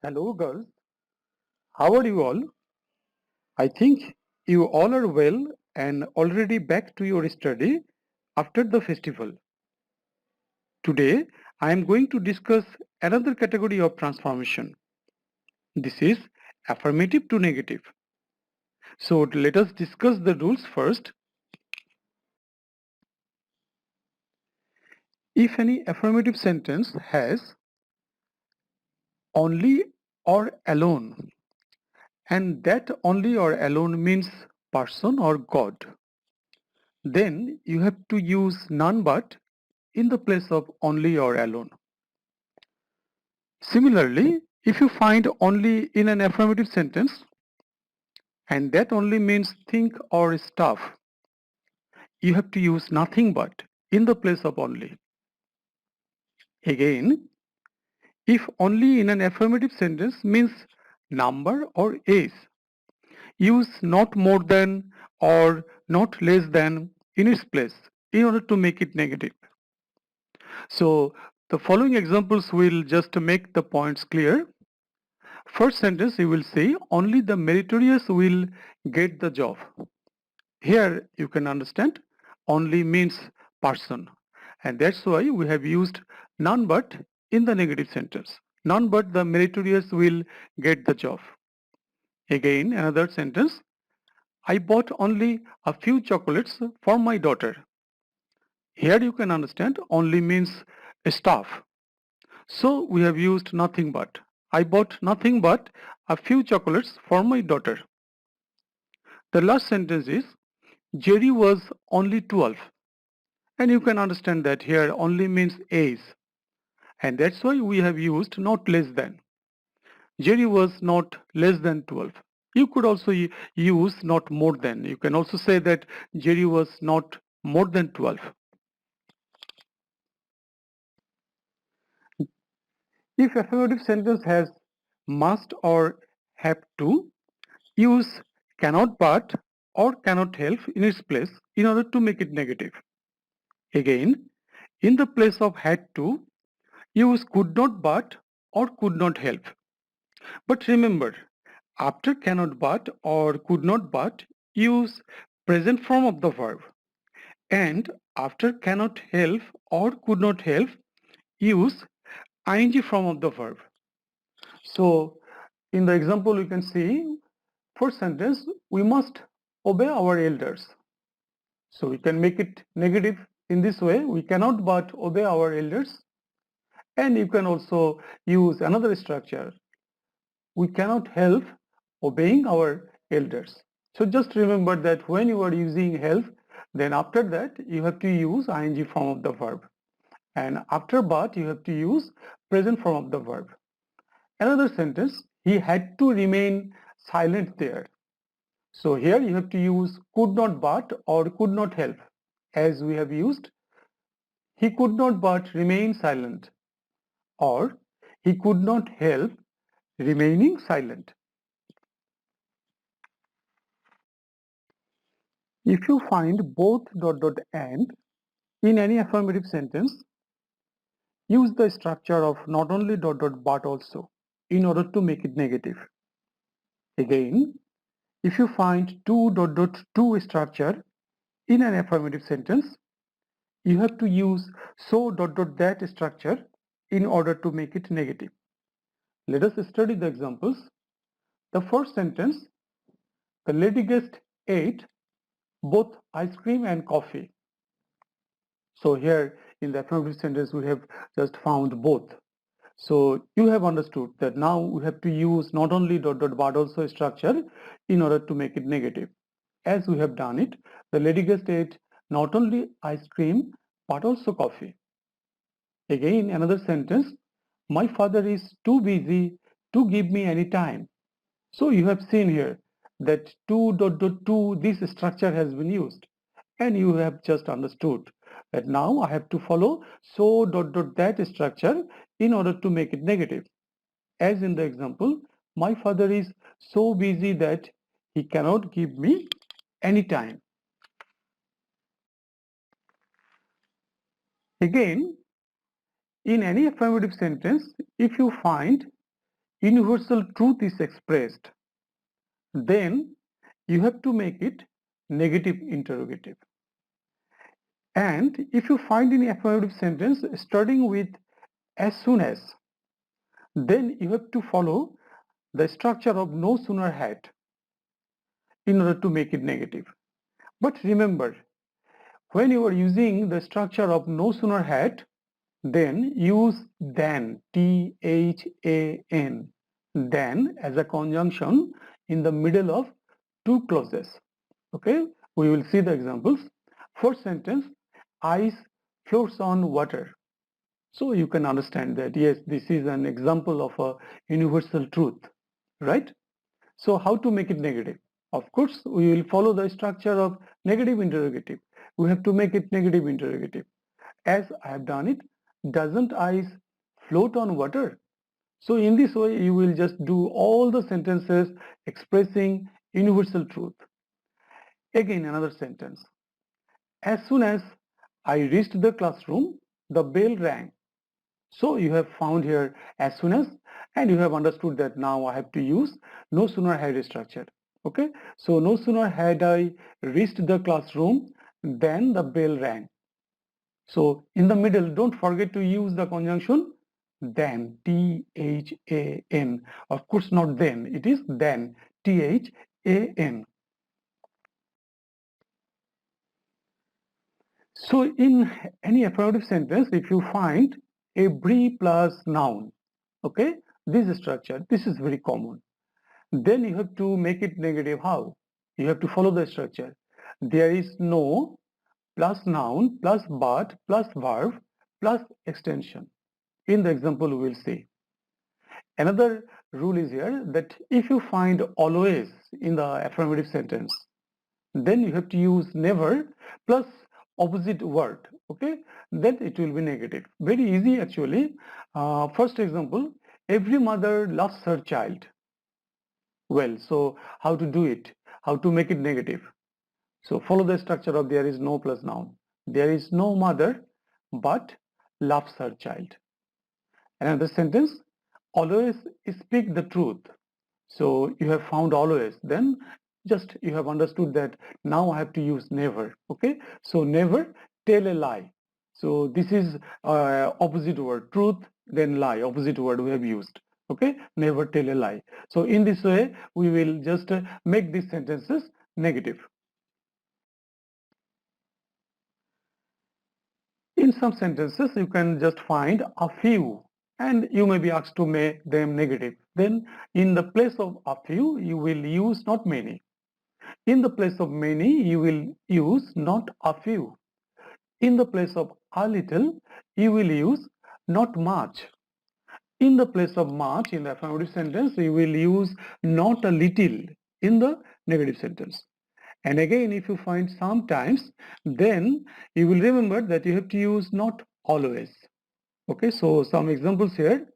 Hello, girls. How are you all? I think you all are well and already back to your study after the festival. Today, I am going to discuss another category of transformation. This is affirmative to negative. So, let us discuss the rules first. If any affirmative sentence has only or alone, and that only or alone means person or God, then you have to use none but in the place of only or alone. Similarly, if you find only in an affirmative sentence, and that only means think or stuff, you have to use nothing but in the place of only. Again, if only in an affirmative sentence means number or age, use not more than or not less than in its place in order to make it negative. So the following examples will just make the points clear. First sentence you will say only the meritorious will get the job. Here you can understand only means person, and that's why we have used none but in the negative sentence. None but the meritorious will get the job. Again another sentence, I bought only a few chocolates for my daughter. Here you can understand only means stuff. So we have used nothing but. I bought nothing but a few chocolates for my daughter. The last sentence is Jerry was only 12, and you can understand that here only means age, and that's why we have used not less than. Jerry was not less than 12. You could also use not more than. You can also say that Jerry was not more than 12. If affirmative sentence has must or have to, use cannot but or cannot help in its place in order to make it negative. Again, in the place of had to, use could not but or could not help. But remember, after cannot but or could not but, use present form of the verb. And after cannot help or could not help, use ing form of the verb. So in the example you can see, first sentence, we must obey our elders. So we can make it negative in this way, we cannot but obey our elders. And you can also use another structure, we cannot help obeying our elders. So just remember that when you are using help, then after that you have to use ing form of the verb. And after but you have to use present form of the verb. Another sentence, he had to remain silent there. So here you have to use could not but or could not help. As we have used, he could not but remain silent, or he could not help remaining silent. If you find both and in any affirmative sentence, use the structure of not only but also in order to make it negative. Again, if you find to structure in an affirmative sentence, you have to use so that structure in order to make it negative. Let us study the examples. The first sentence, the lady guest ate both ice cream and coffee. So here in the affirmative sentence we have just found both. So you have understood that now we have to use not only but also structure in order to make it negative. As we have done it, the lady guest ate not only ice cream but also coffee. Again another sentence, my father is too busy to give me any time. So you have seen here that to this structure has been used, and you have just understood that now I have to follow so that structure in order to make it negative. As in the example, my father is so busy that he cannot give me any time. Again, in any affirmative sentence, if you find universal truth is expressed, then you have to make it negative interrogative. And if you find any affirmative sentence starting with as soon as, then you have to follow the structure of no sooner had in order to make it negative. But remember, when you are using the structure of no sooner had, then use than, T-H-A-N, than as a conjunction in the middle of two clauses. Okay, we will see the examples. First sentence, ice floats on water. So you can understand that, yes, this is an example of a universal truth, right? So how to make it negative? Of course, we will follow the structure of negative interrogative. We have to make it negative interrogative. As I have done it, doesn't ice float on water? So in this way, you will just do all the sentences expressing universal truth. Again, another sentence. As soon as I reached the classroom, the bell rang. So you have found here as soon as, and you have understood that now I have to use no sooner had structure. Okay, so no sooner had I reached the classroom than the bell rang. So in the middle, don't forget to use the conjunction than, T-H-A-N. Of course not then, it is than, T-H-A-N. So in any affirmative sentence, if you find every plus noun, okay, this structure, this is very common. Then you have to make it negative. How? You have to follow the structure. There is no plus noun plus but plus verb plus extension. In the example, we will see. Another rule is here that if you find always in the affirmative sentence, then you have to use never plus opposite word. Okay, then it will be negative. Very easy actually. First example, every mother loves her child. Well, so how to do it? How to make it negative? So follow the structure of there is no plus noun. There is no mother but loves her child. Another sentence, always speak the truth. So you have found always, then just you have understood that now I have to use never. Okay, so never tell a lie. So this is opposite word, truth, then lie, opposite word we have used. Okay, never tell a lie. So in this way, we will just make these sentences negative. In some sentences, you can just find a few and you may be asked to make them negative. Then in the place of a few, you will use not many. In the place of many, you will use not a few. In the place of a little, you will use not much. In the place of much in the affirmative sentence, you will use not a little in the negative sentence. And again, if you find sometimes, then you will remember that you have to use not always. Okay, so some examples here.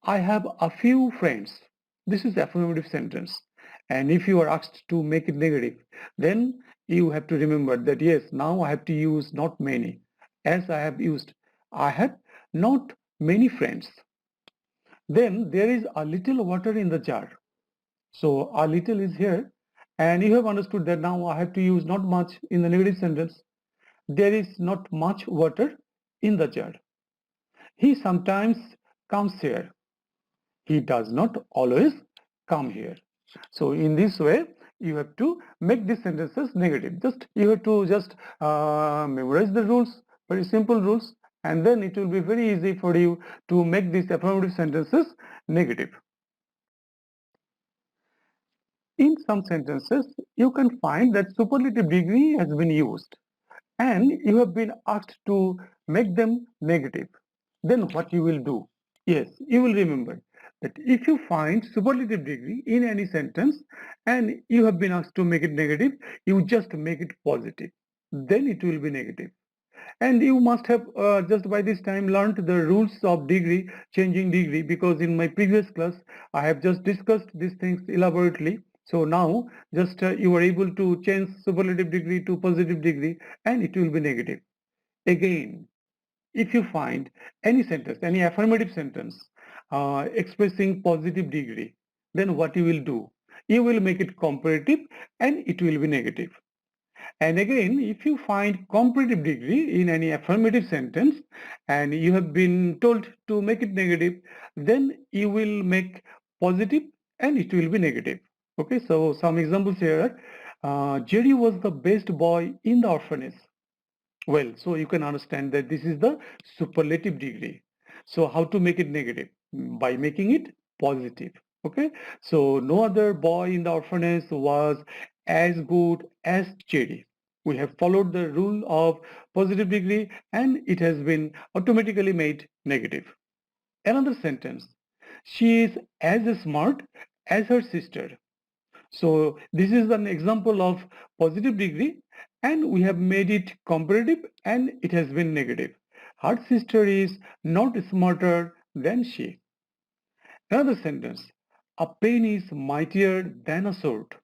I have a few friends. This is affirmative sentence. And if you are asked to make it negative, then you have to remember that yes, now I have to use not many. As I have used, I have not many friends. Then there is a little water in the jar. So a little is here. And you have understood that now I have to use not much in the negative sentence. There is not much water in the jar. He sometimes comes here. He does not always come here. So in this way, you have to make these sentences negative. Just you have to just memorize the rules, very simple rules, and then it will be very easy for you to make these affirmative sentences negative. In some sentences, you can find that superlative degree has been used and you have been asked to make them negative. Then what you will do? Yes, you will remember that if you find superlative degree in any sentence and you have been asked to make it negative, you just make it positive. Then it will be negative. And you must have just by this time learned the rules of degree, changing degree, because in my previous class, I have just discussed these things elaborately. So now just you are able to change superlative degree to positive degree and it will be negative. Again, if you find any sentence, any affirmative sentence, expressing positive degree, then what you will do? You will make it comparative and it will be negative. And again, if you find comparative degree in any affirmative sentence and you have been told to make it negative, then you will make positive and it will be negative. Okay, so some examples here. Jerry was the best boy in the orphanage. Well, so you can understand that this is the superlative degree. So how to make it negative? By making it positive. Okay. So no other boy in the orphanage was as good as Cherry. We have followed the rule of positive degree and it has been automatically made negative. Another sentence. She is as smart as her sister. So this is an example of positive degree and we have made it comparative and it has been negative. Her sister is not smarter than she. Another sentence, a pen is mightier than a sword.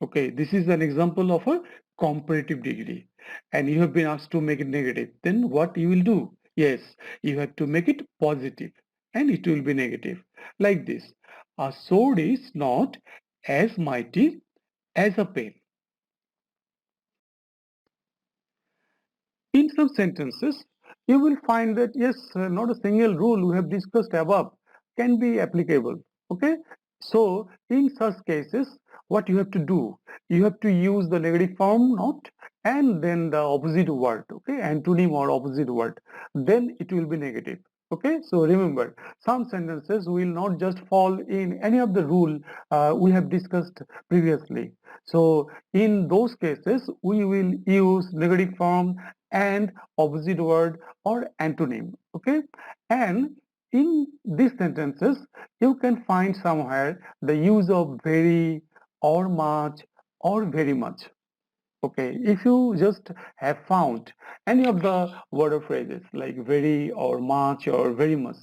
Okay, this is an example of a comparative degree and you have been asked to make it negative. Then what you will do? Yes, you have to make it positive and it will be negative. Like this, a sword is not as mighty as a pen. In some sentences, you will find that yes, not a single rule we have discussed above can be applicable. Okay, so in such cases, what you have to do, you have to use the negative form not and then the opposite word. Okay, antonym or opposite word, then it will be negative. Okay, so remember, some sentences will not just fall in any of the rule we have discussed previously. So in those cases, we will use negative form and opposite word or antonym. Okay, and in these sentences you can find somewhere the use of very or much or very much. Okay, if you just have found any of the word or phrases like very or much or very much,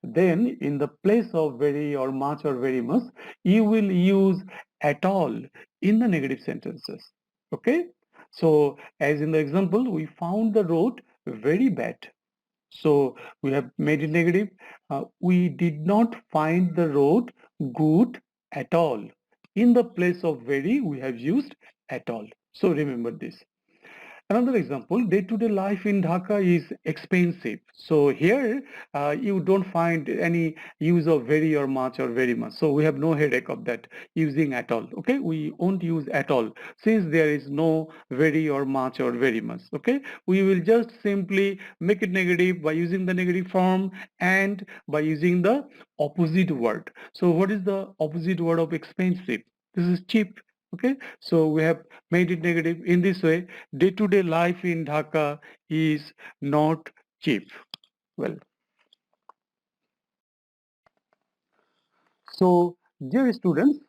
then in the place of very or much or very much, you will use at all in the negative sentences. Okay, so as in the example, we found the road very bad. So we have made it negative. We did not find the road good at all. In the place of very, we have used at all. So remember this. Another example, day-to-day life in Dhaka is expensive. So here you don't find any use of very or much or very much. So we have no headache of that using at all. Okay, we won't use at all since there is no very or much or very much. Okay, we will just simply make it negative by using the negative form and by using the opposite word. So what is the opposite word of expensive? This is cheap. Okay, so we have made it negative in this way. Day-to-day life in Dhaka is not cheap. Well, so dear students,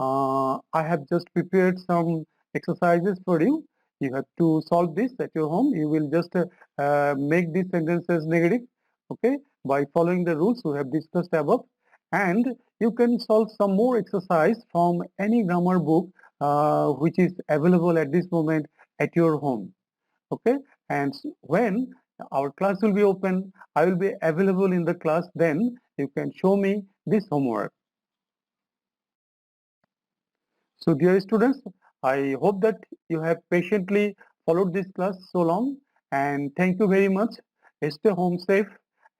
I have just prepared some exercises for you. You have to solve this at your home. You will just make these sentences negative, okay, by following the rules we have discussed above. And you can solve some more exercise from any grammar book which is available at this moment at your home. Okay, and when our class will be open, I will be available in the class. Then you can show me this homework. So dear students, I hope that you have patiently followed this class so long, and thank you very much. Stay home safe,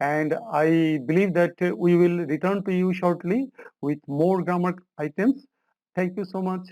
and I believe that we will return to you shortly with more grammar items. Thank you so much.